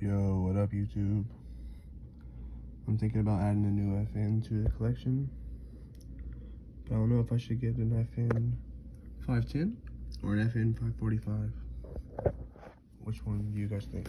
Yo, what up, YouTube? I'm thinking about adding a new FN to the collection, but I don't know if I should get an FN 510 or an FN 545. Which one do you guys think?